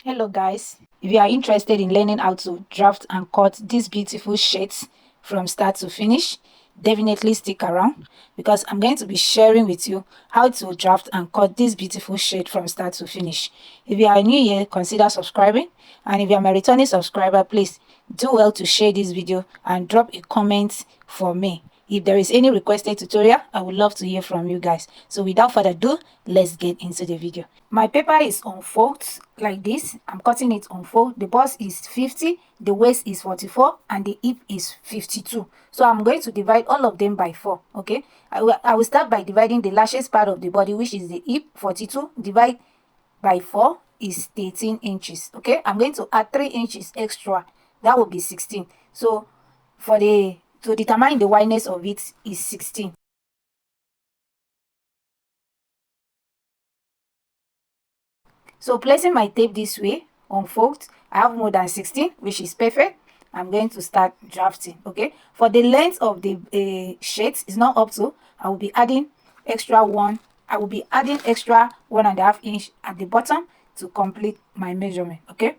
Hello guys, if you are interested in learning how to draft and cut these beautiful shirts from start to finish, definitely stick around because I'm going to be sharing with you how to draft and cut this beautiful shirt from start to finish. If you are new here, consider subscribing, and if you are my returning subscriber, please do well to share this video and drop a comment for me. If there is any requested tutorial, I would love to hear from you guys. So without further ado, let's get into the video. My paper is on fold like this. I'm cutting it on fold. The bust is 50, the waist is 44, and the hip is 52. So I'm going to divide all of them by 4. Okay, I will start by dividing the largest part of the body, which is the hip, 42. Divide by 4 is 13 inches. Okay, I'm going to add 3 inches extra. That will be 16. So for the to determine the wideness of it is 16. So placing my tape this way on fold, I have more than 16, which is perfect. I'm going to start drafting. Okay, for the length of the shades is not up to, I will be adding extra one. I will be adding extra 1.5 inch at the bottom to complete my measurement. Okay,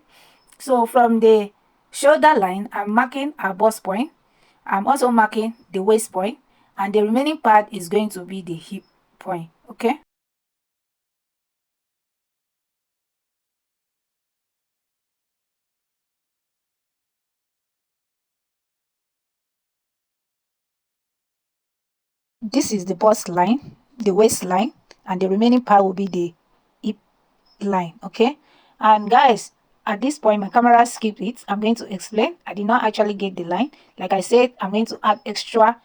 so from the shoulder line, I'm marking a bust point. I'm also marking the waist point, and the remaining part is going to be the hip point. Okay. This is the bust line, the waist line, and the remaining part will be the hip line. Okay, and guys, at this point my camera skipped it. I'm going to explain. I did not actually get the line. Like I said, I'm going to add extra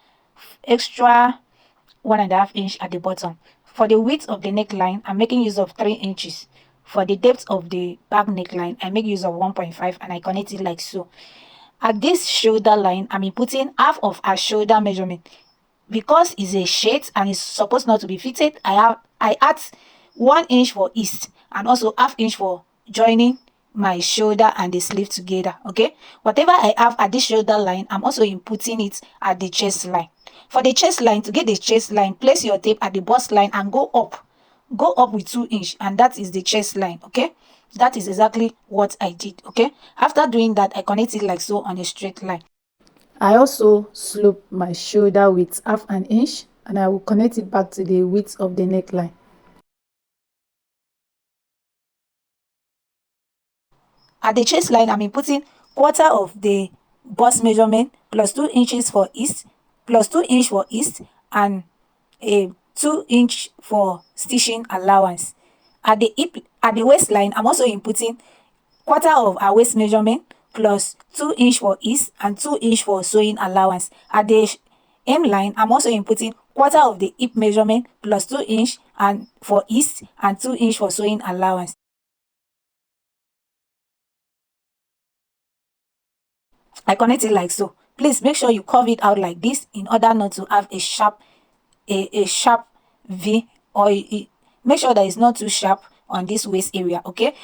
1.5 inch at the bottom. For the width of the neckline, I'm making use of 3 inches. For the depth of the back neckline, I make use of 1.5, and I connect it like so. At this shoulder line, I'm inputting half of our shoulder measurement. Because it's a shade and it's supposed not to be fitted, I add 1 inch for east and also half inch for joining my shoulder and the sleeve together. Okay, whatever I have at the shoulder line, I'm also inputting it at the chest line. For the chest line, to get the chest line, place your tape at the bust line and go up with 2 inch, and that is the chest line. Okay, that is exactly what I did. Okay, after doing that, I connect it like so on a straight line. I also slope my shoulder with 1/2 inch, and I will connect it back to the width of the neckline. At the chest line, I'm inputting quarter of the bust measurement plus 2 inches for east, plus 2 inch for east, and a 2 inch for stitching allowance. At the waistline, I'm also inputting quarter of our waist measurement plus 2 inch for east and 2 inch for sewing allowance. At the hem line, I'm also inputting quarter of the hip measurement plus 2 inch and for east and 2 inch for sewing allowance. I connect it like so. Please make sure you curve it out like this in order not to have a sharp V, or make sure that it's not too sharp on this waist area. Okay.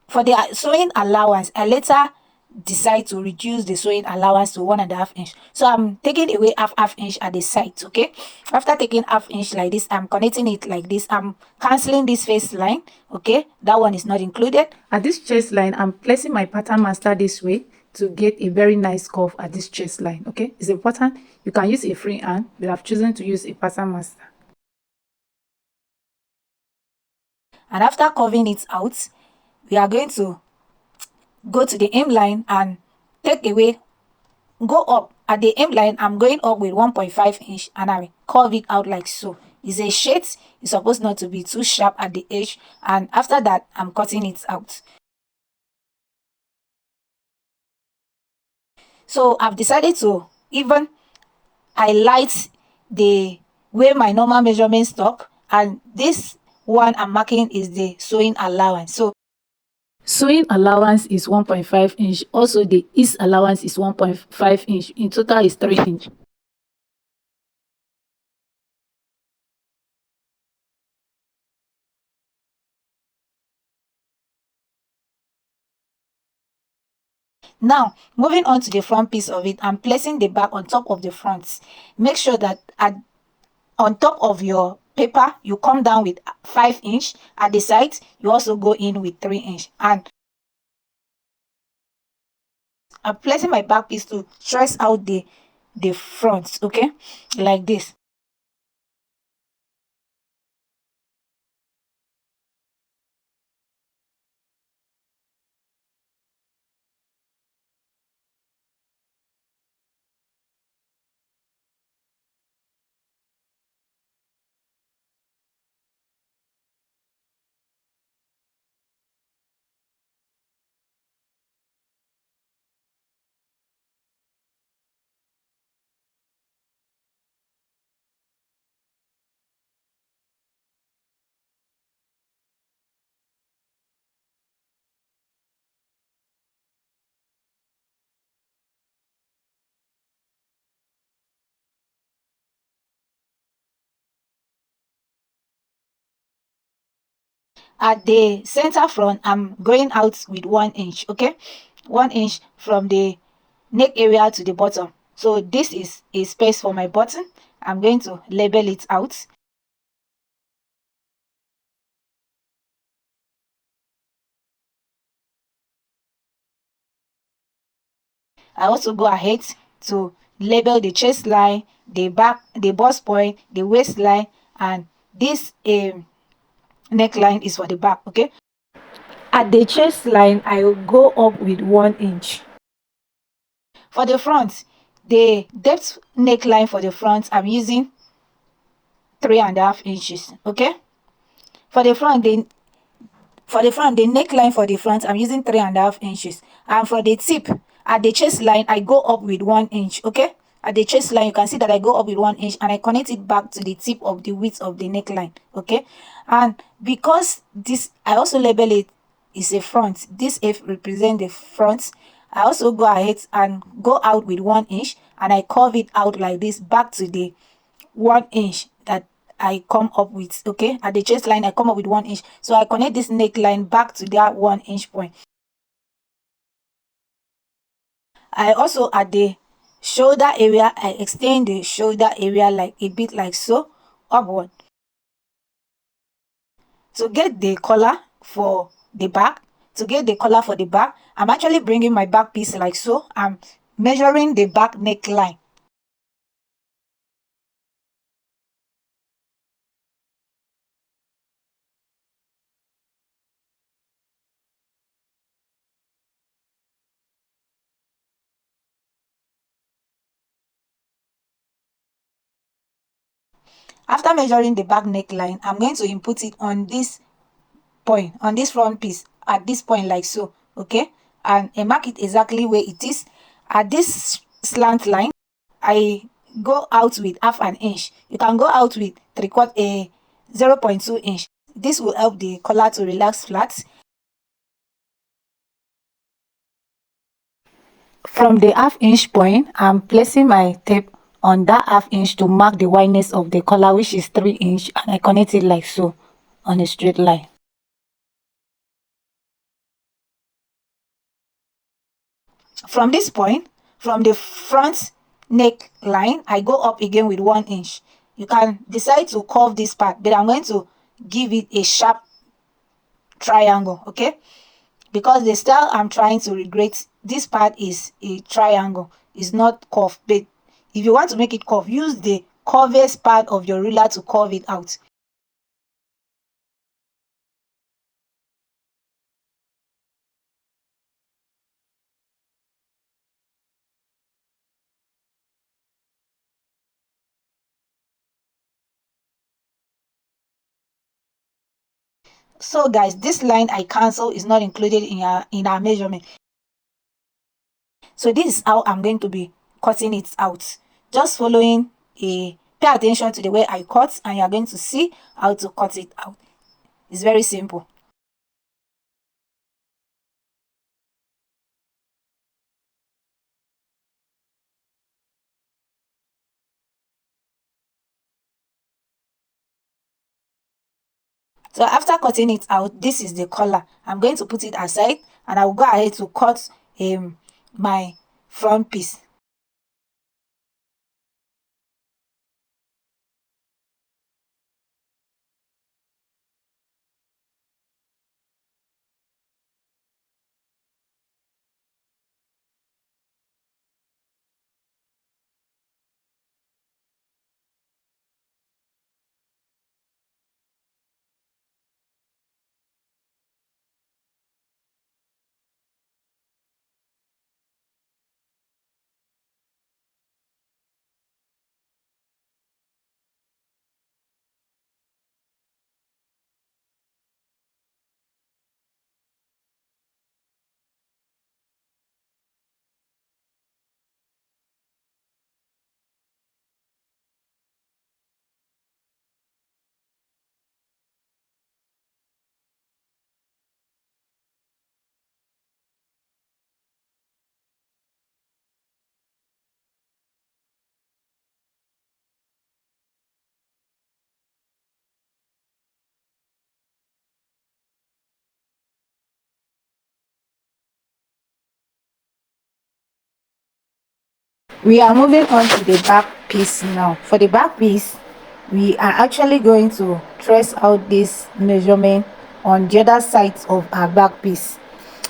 For the sewing allowance, I later decide to reduce the sewing allowance to 1.5 inch. So I'm taking away half inch at the sides. Okay. After taking half inch like this, I'm connecting it like this. I'm canceling this face line. Okay. That one is not included. At this chest line, I'm placing my pattern master this way to get a very nice curve at this chest line. Okay. It's important. You can use a free hand, but I've chosen to use a pattern master. And after curving it out, we are going to go to the hem line and take away, go up. At the hem line, I'm going up with 1.5 inch, and I curve it out like so. It's a shade. It's supposed not to be too sharp at the edge, and after that, I'm cutting it out. So I've decided to even highlight the way my normal measurement stop, and this one I'm marking is the sewing allowance. So sewing allowance is 1.5 inch. Also, the east allowance is 1.5 inch. In total, is 3 inch. Now, moving on to the front piece of it, I'm placing the back on top of the front. Make sure that on top of your paper, you come down with 5 inch. At the sides, you also go in with 3 inch. And I'm placing my back piece to trace out the front, okay, like this. At the center front, I'm going out with 1 inch, okay, 1 inch from the neck area to the bottom. So this is a space for my button. I'm going to label it out. I also go ahead to label the chest line, the back, the bust point, the waistline, and this neckline is for the back, okay. At the chest line, I will go up with 1 inch. For the front, the depth neckline for the front, I'm using 3.5 inches, okay. For the front, the neckline for the front, I'm using 3.5 inches. And for the tip, at the chest line, I go up with 1 inch, okay. At the chest line, you can see that I go up with 1 inch and I connect it back to the tip of the width of the neckline, okay. And because this, I also label it is a front, this F represent the front, I also go ahead and go out with 1 inch and I curve it out like this back to the 1 inch that I come up with, okay. At the chest line, I come up with 1 inch, so I connect this neckline back to that 1 inch point. I also, at the shoulder area, I extend the shoulder area like a bit like so, upward. To get the collar for the back, I'm actually bringing my back piece like so. I'm measuring the back neckline. After measuring the back neckline, I'm going to input it on this point, on this front piece, at this point like so, okay. And I mark it exactly where it is. At this slant line, I go out with 1/2 inch. You can go out with 3/4 a 0.2 inch. This will help the collar to relax flat. From the 1/2 inch point, I'm placing my tape on that 1/2 inch to mark the wideness of the collar, which is 3 inch, and I connect it like so on a straight line. From this point, from the front neck line, I go up again with 1 inch. You can decide to curve this part, but I'm going to give it a sharp triangle, okay. Because the style I'm trying to recreate, this part is a triangle, it's not curved. But if you want to make it curve, use the curviest part of your ruler to curve it out. So guys, this line I cancel is not included in our measurement. So this is how I'm going to be cutting it out. Just following a pay attention to the way I cut, and you're going to see how to cut it out. It's very simple. So after cutting it out, this is the collar. I'm going to put it aside and I will go ahead to cut my front piece. We are moving on to the back piece now. For the back piece, we are actually going to trace out this measurement on the other side of our back piece.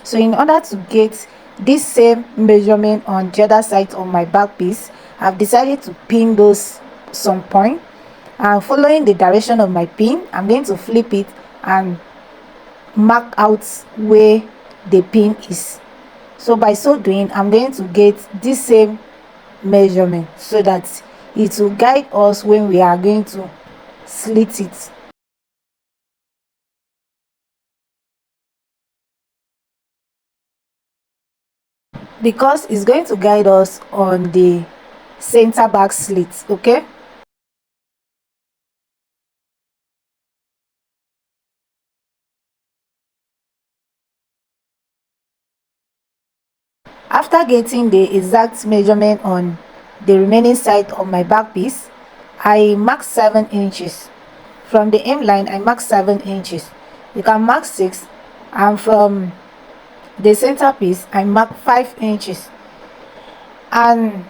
So in order to get this same measurement on the other side of my back piece, I've decided to pin those some point, and following the direction of my pin, I'm going to flip it and mark out where the pin is. So by so doing, I'm going to get this same measurement so that it will guide us when we are going to slit it. Because it's going to guide us on the center back slit. Okay, after getting the exact measurement on the remaining side of my back piece, I mark 7 inches. From the hem line, I mark 7 inches. You can mark 6, and from the center piece, I mark 5 inches. And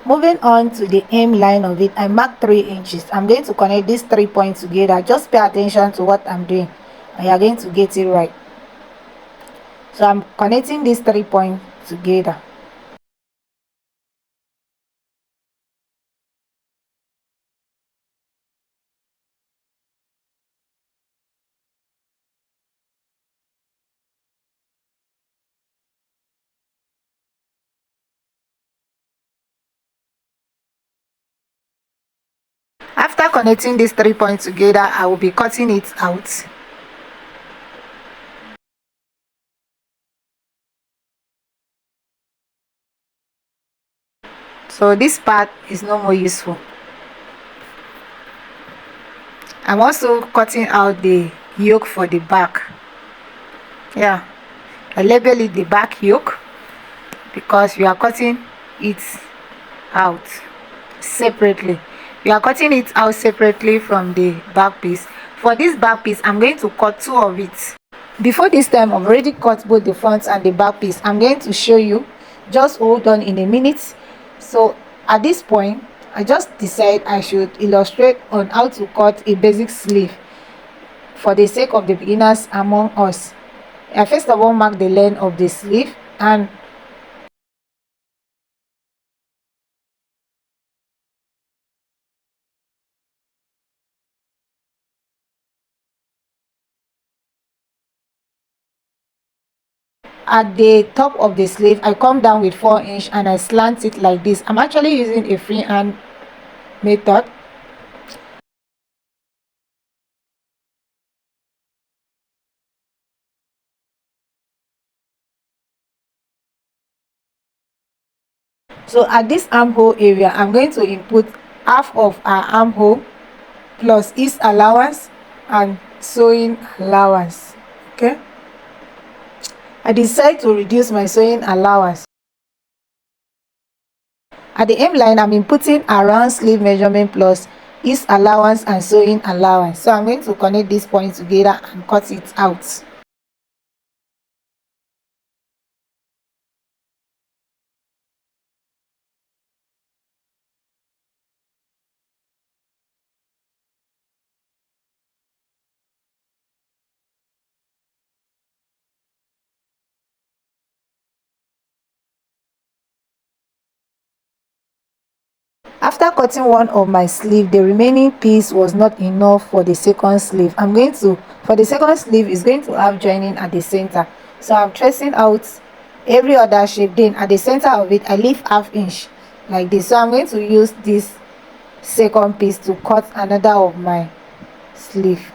moving on to the hem line of it, I mark 3 inches. I'm going to connect these 3 points together. Just pay attention to what I'm doing and you're going to get it right. So I'm connecting these 3 points together. After connecting these 3 points together, I will be cutting it out. So this part is no more useful. I'm also cutting out the yoke for the back. Yeah, I label it the back yoke because we are cutting it out separately. We are cutting it out separately from the back piece. For this back piece, I'm going to cut 2 of it. Before this time, I've already cut both the front and the back piece. I'm going to show you. Just hold on in a minute. So at this point, I just decide I should illustrate on how to cut a basic sleeve for the sake of the beginners among us. I first of all mark the length of the sleeve, and at the top of the sleeve, I come down with 4 inch and I slant it like this. I'm actually using a freehand method. So at this armhole area, I'm going to input half of our armhole plus ease allowance and sewing allowance. Okay, I decide to reduce my sewing allowance. At the hem line, I'm inputting around sleeve measurement plus ease allowance and sewing allowance. So I'm going to connect these points together and cut it out. After cutting one of my sleeve, the remaining piece was not enough for the second sleeve. For the second sleeve, is going to have joining at the center. So I'm tracing out every other shape. Then at the center of it, I leave ½ inch like this. So I'm going to use this second piece to cut another of my sleeve.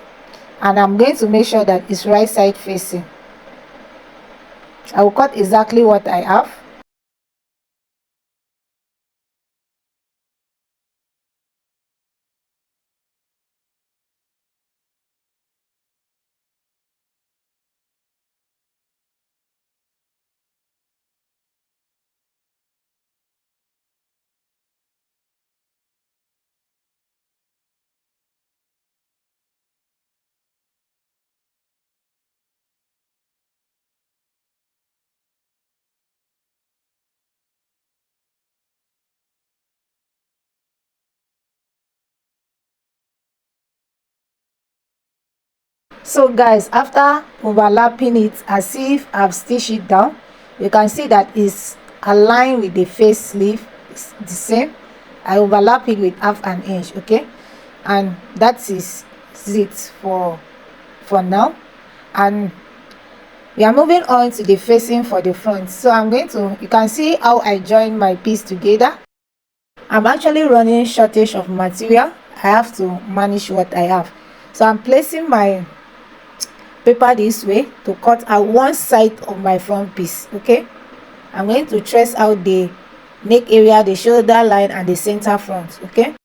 And I'm going to make sure that it's right side facing. I will cut exactly what I have. So guys, after overlapping it as if I've stitched it down, you can see that it's aligned with the face sleeve. It's the same. I overlap it with half an inch, okay, and that is it for now. And we are moving on to the facing for the front. So I'm going to, you can see how I join my piece together. I'm actually running shortage of material. I have to manage what I have, so I'm placing my paper this way to cut out one side of my front piece. Okay, I'm going to trace out the neck area, the shoulder line, and the center front. Okay,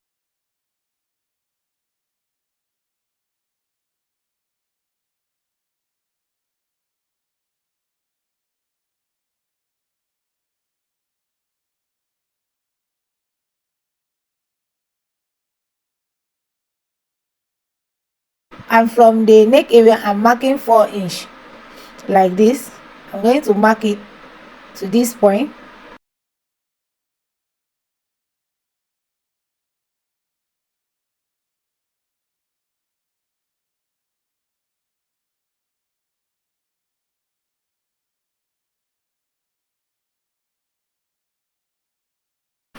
and from the neck area I'm marking 4 inch like this. I'm going to mark it to this point.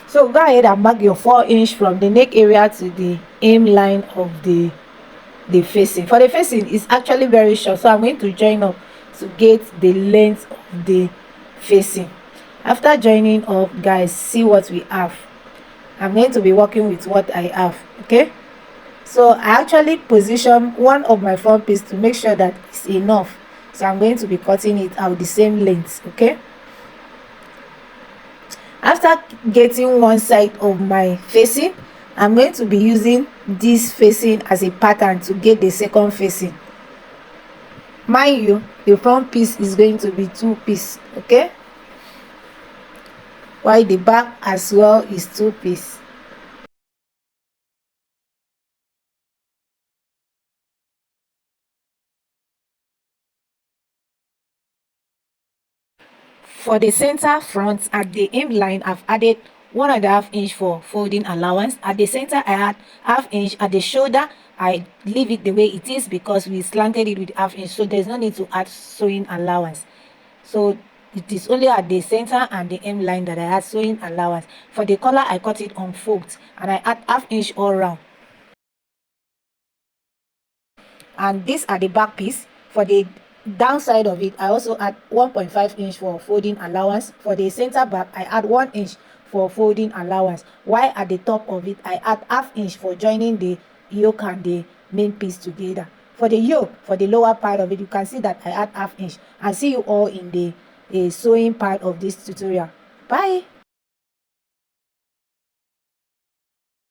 So go ahead and mark your 4 inch from the neck area to the aim line of the facing. For the facing is actually very short, so I'm going to join up to get the length of the facing. After joining up, guys, see what we have. I'm going to be working with what I have. Okay, so I actually position one of my front piece to make sure that it's enough, so I'm going to be cutting it out the same length. Okay, after getting one side of my facing, I'm going to be using this facing as a pattern to get the second facing. Mind you, the front piece is going to be 2-piece, okay, while the back as well is 2-piece. For the center front, at the aim line, I've added 1.5 inch for folding allowance. At the center, I add ½ inch. At the shoulder, I leave it the way it is because we slanted it with ½ inch, so there's no need to add sewing allowance. So it is only at the center and the aim line that I add sewing allowance. For the collar, I cut it on fold and I add ½ inch all round. And these are the back piece. For the downside of it, I also add 1.5 inch for folding allowance. For the center back, I add 1 inch for folding allowance, while at the top of it I add ½ inch for joining the yoke and the main piece together. For the yoke, for the lower part of it, you can see that I add ½ inch. I'll see you all in the sewing part of this tutorial. Bye.